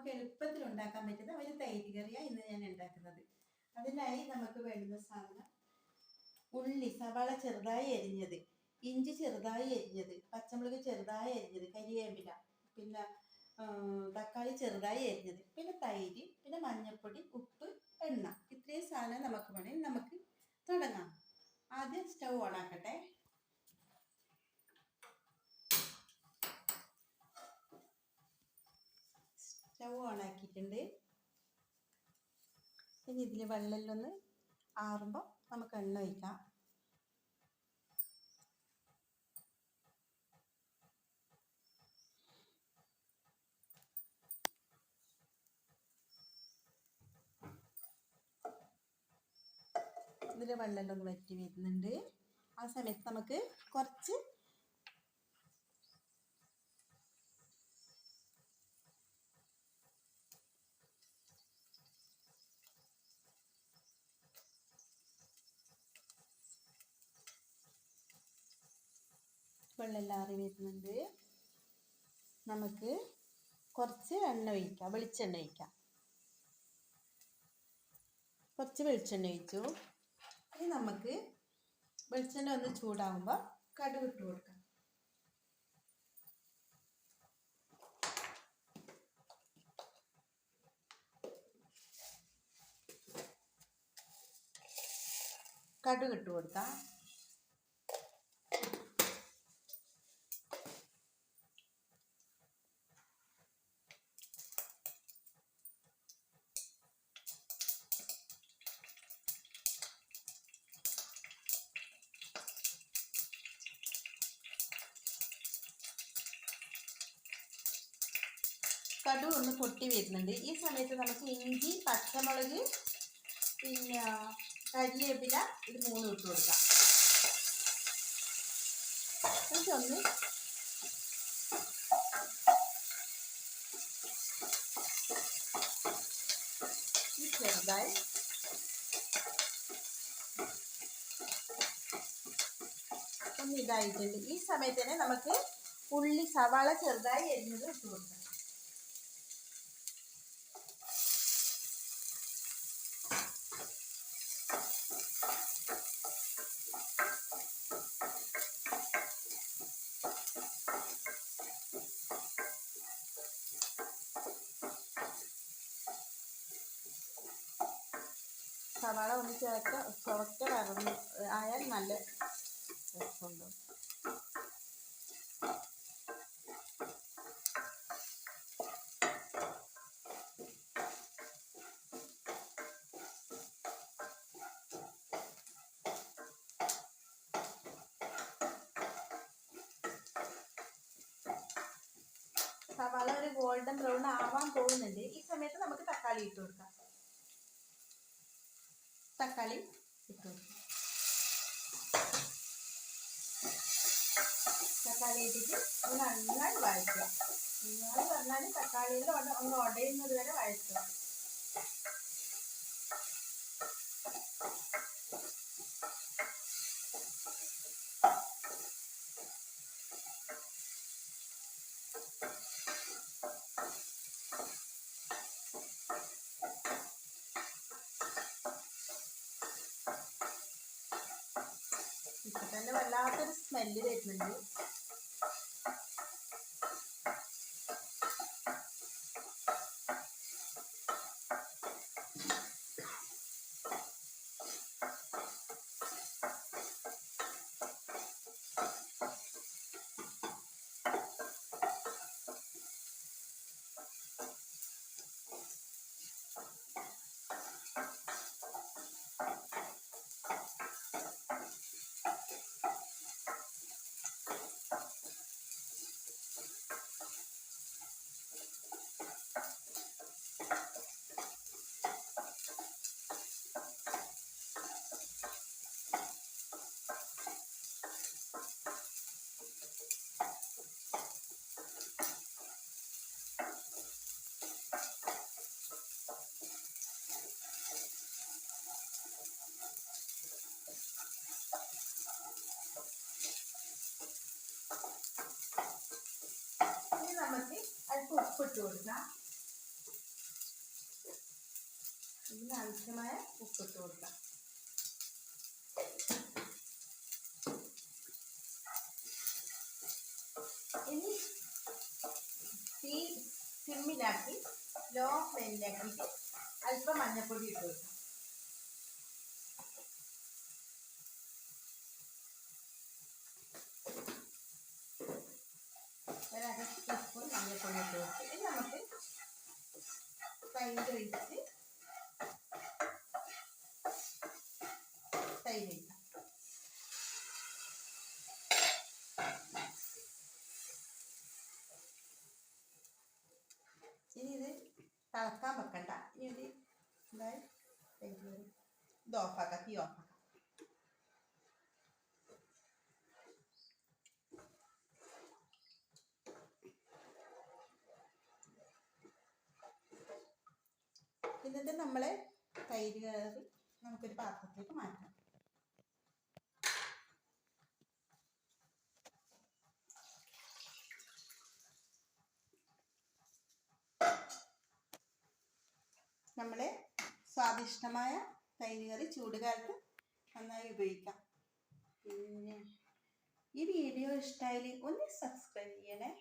നമുക്ക് എളുപ്പത്തിൽ ഉണ്ടാക്കാൻ പറ്റുന്ന ഒരു തൈര് കറിയാണ് ഇന്ന് ഞാൻ ഉണ്ടാക്കുന്നത്. അതിനായി നമുക്ക് വേണ്ടുന്ന സാധനം ഉള്ളി, സവാള ചെറുതായി അരിഞ്ഞത്, ഇഞ്ചി ചെറുതായി അരിഞ്ഞത്, പച്ചമുളക് ചെറുതായി അരിഞ്ഞത്, കരിവേപ്പില, പിന്നെ തക്കാളി ചെറുതായി അരിഞ്ഞത്, പിന്നെ തൈര്, പിന്നെ മഞ്ഞൾപ്പൊടി, ഉപ്പ്, എണ്ണ. ഇത്രയും സാധനം നമുക്ക് വേണമെങ്കിൽ നമുക്ക് തുടങ്ങാം. ആദ്യം സ്റ്റൗ ഓൺ ആക്കട്ടെ. സ്റ്റൗ ഓൺ ആക്കിയിട്ടുണ്ട്. ഇനി ഇതിൽ വെള്ളമെല്ലാം ആറുമ്പോൾ നമുക്ക് എണ്ണ ഒഴിക്കാം. ഇതിൽ വെള്ളമെല്ലാം വറ്റി വരുന്നുണ്ട്. ആ സമയത്ത് നമുക്ക് കുറച്ച് വെള്ളമെല്ലാം ആറി വരുന്നുണ്ട്. നമുക്ക് കുറച്ച് എണ്ണ ഒഴിക്കാം, വെളിച്ചെണ്ണ ഒഴിക്കാം. കുറച്ച് വെളിച്ചെണ്ണ ഒഴിച്ചു. ഇനി നമുക്ക് വെളിച്ചെണ്ണ ഒന്ന് ചൂടാകുമ്പോൾ കടുക് ഇട്ട് കൊടുക്കാം. കടുക് ഇട്ട് കൊടുക്കാം. കടുക് ഒന്ന് പൊട്ടി വരുന്നുണ്ട്. ഈ സമയത്ത് നമുക്ക് ഇഞ്ചി, പച്ചമുളക്, പിന്നെ കരിവേപ്പില ഇത് മൂന്നും ഇട്ട് കൊടുക്കാം. ഇതൊന്ന് ചെറുതായി ഒന്ന് ഇതായിട്ടുണ്ട്. ഈ സമയത്ത് തന്നെ നമുക്ക് ഉള്ളി, സവാള ചെറുതായി അരിഞ്ഞത് ഇട്ട് കൊടുക്കാം. സവാള ഒന്ന് ചുവക്ക വറന്ന് ആയാൽ നല്ല രസമുണ്ട്. സവാള ഒരു ഗോൾഡൻ ബ്രൗൺ ആവാൻ പോകുന്നുണ്ട്. ഈ സമയത്ത് നമുക്ക് തക്കാളി ഇട്ട് കൊടുക്കാം. തക്കാളി ഇട്ട് കൊടുക്കാം. തക്കാളി ഇട്ടിട്ട് നന്നായി വഴറ്റുക. നന്നായി പറഞ്ഞാൽ തക്കാളിയിൽ ഒന്ന് ഉടയുന്നത് വരെ വഴറ്റുക. ഇപ്പം തന്നെ വല്ലാത്തൊരു സ്മെല്ല് വരുന്നുണ്ട്. ഇതിന് ആവശ്യമായ ഉപ്പിട്ട് കൊടുക്കാം. ഇനി തീ സിമ്മിലാക്കി ലോ ഫ്ലെയിമിലാക്കിയിട്ട് അല്പം മഞ്ഞൾപ്പൊടി ഇട്ട് കൊടുക്കാം. ഒരു അര ടീസ്പൂൺ മഞ്ഞൾപ്പൊടി ഇട്ട് കൊടുത്ത് ഇനി നമുക്ക് തൈര് ഒഴിച്ച് തൈര് ഒഴിക്കാം. ഇനി ഇത് തിളക്കാൻ വെക്കണ്ട. ഇനി ഇത് എന്തായി ഇത് ഓഫാക്കാം, തീ ഓഫാക്കാം. എന്നിട്ട് നമ്മളെ തൈര് കറി നമുക്കൊരു പാത്രത്തിലേക്ക് മാറ്റാം. നമ്മുടെ സ്വാദിഷ്ടമായ തൈര് കറി ചൂടുകാലത്ത് നന്നായി ഉപയോഗിക്കാം. പിന്നെ ഈ വീഡിയോ ഇഷ്ടമായാൽ ഒന്ന് സബ്സ്ക്രൈബ് ചെയ്യണേ.